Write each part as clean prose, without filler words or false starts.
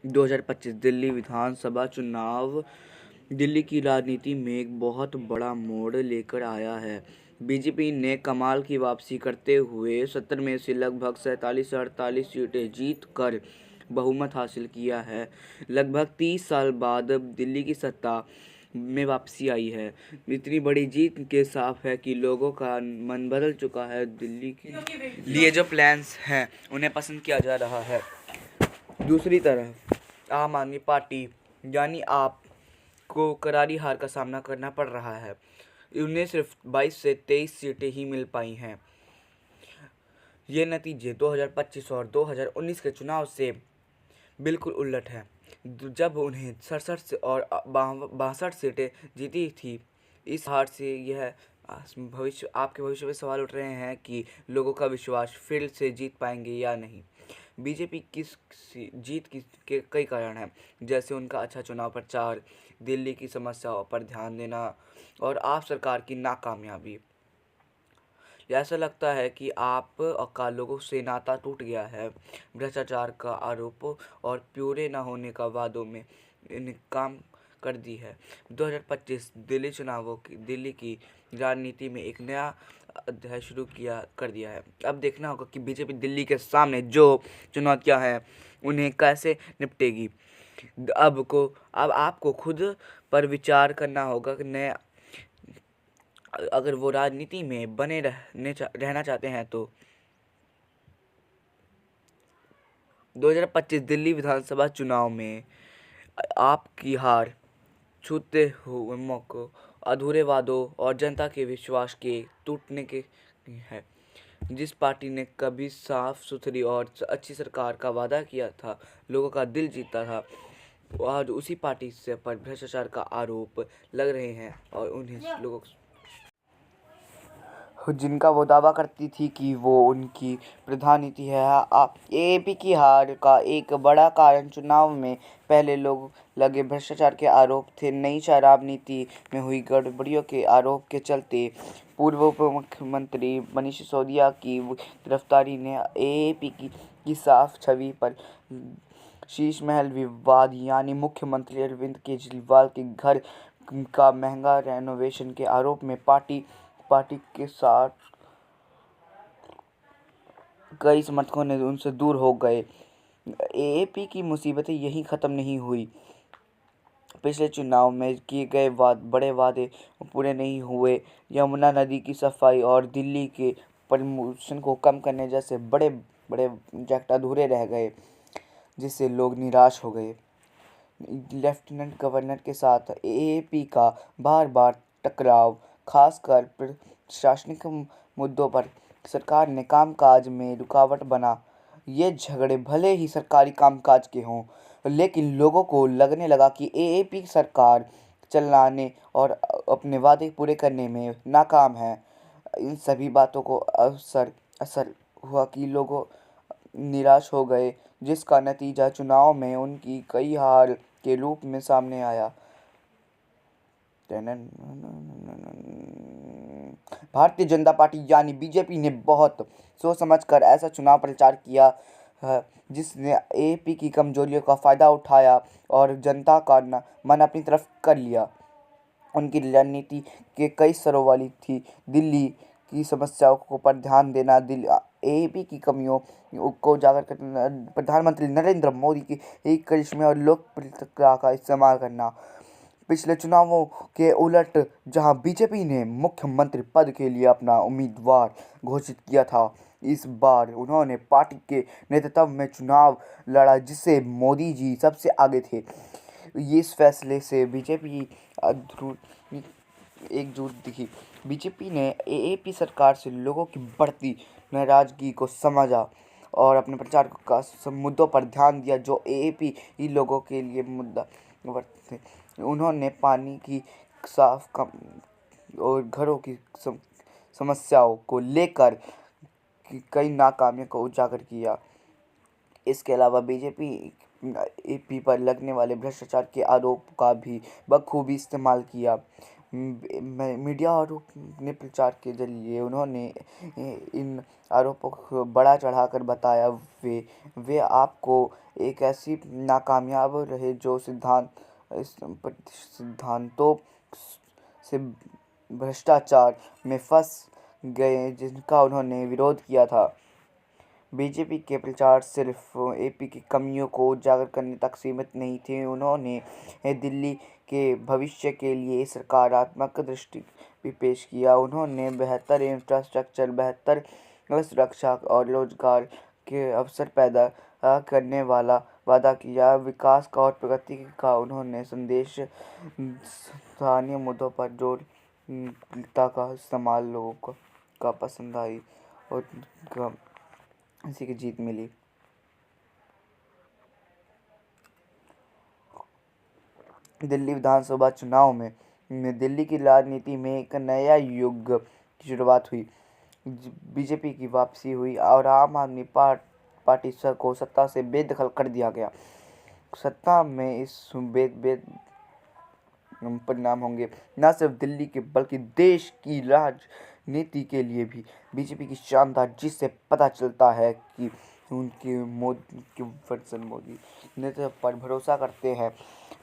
2025 दिल्ली विधानसभा चुनाव दिल्ली की राजनीति में एक बहुत बड़ा मोड़ लेकर आया है। बीजेपी ने कमाल की वापसी करते हुए 70 में से लगभग 47 से 48 सीटें जीत कर बहुमत हासिल किया है। लगभग 30 साल बाद दिल्ली की सत्ता में वापसी आई है। इतनी बड़ी जीत के साफ है कि लोगों का मन बदल चुका है। दिल्ली के लिए जो प्लान्स हैं उन्हें पसंद किया जा रहा है। दूसरी तरफ आम आदमी पार्टी यानी आप को करारी हार का सामना करना पड़ रहा है। उन्हें सिर्फ 22 से 23 सीटें ही मिल पाई हैं। ये नतीजे 2025 और 2019 के चुनाव से बिल्कुल उलट है, जब उन्हें 67 से और 62 सीटें जीती थी। इस हार से यह आपके भविष्य में सवाल उठ रहे हैं कि लोगों का विश्वास फिर से जीत पाएंगे या नहीं। बीजेपी जीत के कई कारण हैं, जैसे उनका अच्छा चुनाव प्रचार, दिल्ली की समस्याओं पर ध्यान देना और आप सरकार की नाकामयाबी। ऐसा लगता है कि आप का लोगों से नाता टूट गया है। भ्रष्टाचार का आरोप और पूरे न होने का वादों में काम कर दी है। 2025 दिल्ली की राजनीति में एक नया अध्याय शुरू कर दिया है। अब देखना होगा कि बीजेपी दिल्ली के सामने जो चुनौतियां हैं उन्हें कैसे निपटेगी। अब आपको खुद पर विचार करना होगा कि नया अगर वो राजनीति में बने रहना चाहते हैं तो 2025 दिल्ली विधानसभा चुनाव में आपकी हार छूते हुए मौकों, अधूरे वादों और जनता के विश्वास के टूटने के है। जिस पार्टी ने कभी साफ सुथरी और अच्छी सरकार का वादा किया था, लोगों का दिल जीता था, आज उसी पार्टी से पर भ्रष्टाचार का आरोप लग रहे हैं और उन्हें लोगों जिनका वो दावा करती थी कि वो उनकी प्रधान नीति है। एएपी की हार का एक बड़ा कारण चुनाव में पहले लोग लगे भ्रष्टाचार के आरोप थे। नई शराब नीति में हुई गड़बड़ियों के आरोप के चलते पूर्व उप मुख्यमंत्री मनीष सिसोदिया की गिरफ्तारी ने एएपी की साफ छवि पर शीश महल विवाद यानी मुख्यमंत्री अरविंद केजरीवाल के घर का महंगा रेनोवेशन के आरोप में पार्टी के साथ कई समर्थकों ने उनसे दूर हो गए। एएपी की मुसीबतें यहीं ख़त्म नहीं हुई। पिछले चुनाव में किए गए बड़े वादे पूरे नहीं हुए। यमुना नदी की सफाई और दिल्ली के प्रदूषण को कम करने जैसे बड़े प्रोजेक्ट अधूरे रह गए, जिससे लोग निराश हो गए। लेफ्टिनेंट गवर्नर के साथ एएपी का बार टकराव, खासकर प्रशासनिक मुद्दों पर सरकार ने कामकाज में रुकावट बना। ये झगड़े भले ही सरकारी कामकाज के हों, लेकिन लोगों को लगने लगा कि एएपी सरकार चलाने और अपने वादे पूरे करने में नाकाम है। इन सभी बातों को असर हुआ कि लोगों निराश हो गए, जिसका नतीजा चुनाव में उनकी कई हार के रूप में सामने आया। भारतीय जनता पार्टी यानी बीजेपी ने बहुत सोच समझकर ऐसा चुनाव प्रचार किया है जिसने एएपी की कमजोरियों का फायदा उठाया और जनता का मन अपनी तरफ कर लिया। उनकी रणनीति के कई स्तरों वाली थी। दिल्ली की समस्याओं पर ध्यान देना, एएपी की कमियों को उजागर करना, प्रधानमंत्री नरेंद्र मोदी की एक करिश्मे और लोकप्रियता का इस्तेमाल करना। पिछले चुनावों के उलट, जहां बीजेपी ने मुख्यमंत्री पद के लिए अपना उम्मीदवार घोषित किया था, इस बार उन्होंने पार्टी के नेतृत्व में चुनाव लड़ा जिससे मोदी जी सबसे आगे थे। इस फैसले से बीजेपी एकजुट दिखी। बीजेपी ने एएपी सरकार से लोगों की बढ़ती नाराजगी को समझा और अपने प्रचार का मुद्दों पर ध्यान दिया जो एएपी लोगों के लिए मुद्दा थे। उन्होंने पानी की साफ कम और घरों की समस्याओं को लेकर कई नाकामियों को उजागर किया। इसके अलावा बीजेपी एपी पर लगने वाले भ्रष्टाचार के आरोप का भी बखूबी इस्तेमाल किया। मीडिया और ने प्रचार के जरिए उन्होंने इन आरोपों को बड़ा चढ़ाकर बताया। वे आपको एक ऐसी नाकामयाब रहे जो सिद्धांतों से भ्रष्टाचार में फंस गए जिनका उन्होंने विरोध किया था। बीजेपी के प्रचार सिर्फ एपी की कमियों को उजागर करने तक सीमित नहीं थे। उन्होंने दिल्ली के भविष्य के लिए सकारात्मक दृष्टि भी पेश किया। उन्होंने बेहतर इंफ्रास्ट्रक्चर, बेहतर सुरक्षा और रोजगार के अवसर पैदा करने वाला वादा किया। विकास का और प्रगति का उन्होंने संदेश स्थानीय मुद्दों पर जोर का इस्तेमाल लोगों का पसंद आई और इसी की जीत मिली। दिल्ली विधानसभा चुनाव में दिल्ली की राजनीति में एक नया युग की शुरुआत हुई। बीजेपी की वापसी हुई और आम आदमी पार्टी को सत्ता से बेदखल कर दिया गया। सत्ता में इस परिणाम होंगे न सिर्फ दिल्ली के बल्कि देश की राजनीति के लिए भी। बीजेपी की शानदार जीत से पता चलता है कि उनके मोदी नेतृत्व पर भरोसा करते हैं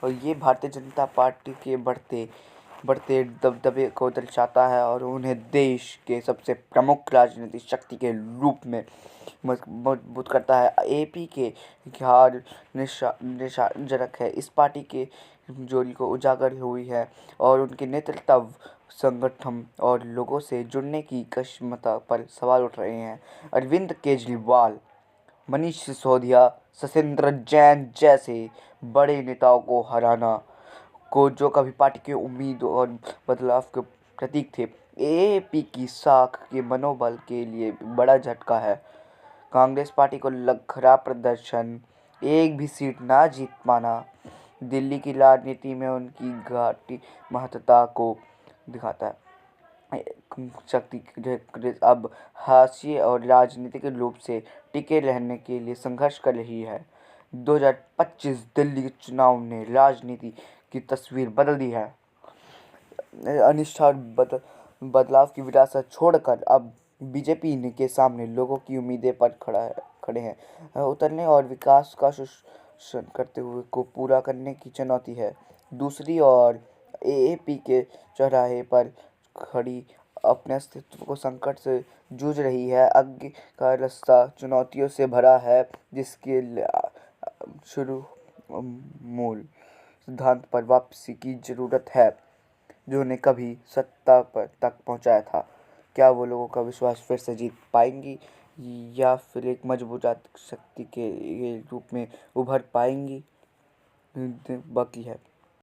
और ये भारतीय जनता पार्टी के बढ़ते दबदबे को दर्शाता है और उन्हें देश के सबसे प्रमुख राजनीतिक शक्ति के रूप में मजबूत करता है। एपी के हार निराशाजनक है। इस पार्टी के जोड़ी को उजागर हुई है और उनके नेतृत्व, संगठन और लोगों से जुड़ने की क्षमता पर सवाल उठ रहे हैं। अरविंद केजरीवाल, मनीष सिसोदिया, शैलेंद्र जैन जैसे बड़े नेताओं को हराना जो कभी पार्टी की उम्मीद और बदलाव के प्रतीक थे, एएपी की साख के मनोबल के लिए बड़ा झटका है। कांग्रेस पार्टी को खराब प्रदर्शन, एक भी सीट ना जीत पाना दिल्ली की राजनीति में उनकी घाटी महत्ता को दिखाता है। शक्ति अब हाशिए और राजनीतिक रूप से टिके रहने के लिए संघर्ष कर रही है। 2025 दिल्ली चुनाव ने राजनीति की तस्वीर बदल दी है। अनिश्चित और बदलाव की विरासत छोड़कर अब बीजेपी के सामने लोगों की उम्मीदें पर खड़े हैं। उतरने और विकास का शोषण करते हुए को पूरा करने की चुनौती है। दूसरी ओर एएपी के चौराहे पर खड़ी अपने अस्तित्व को संकट से जूझ रही है। आगे का रास्ता चुनौतियों से भरा है जिसके शुरू मूल सिद्धांत पर वापसी की जरूरत है जो उन्हें कभी सत्ता पर तक पहुंचाया था। क्या वो लोगों का विश्वास फिर से जीत पाएंगी या फिर एक मजबूत शक्ति के रूप में उभर पाएंगी बाकी है।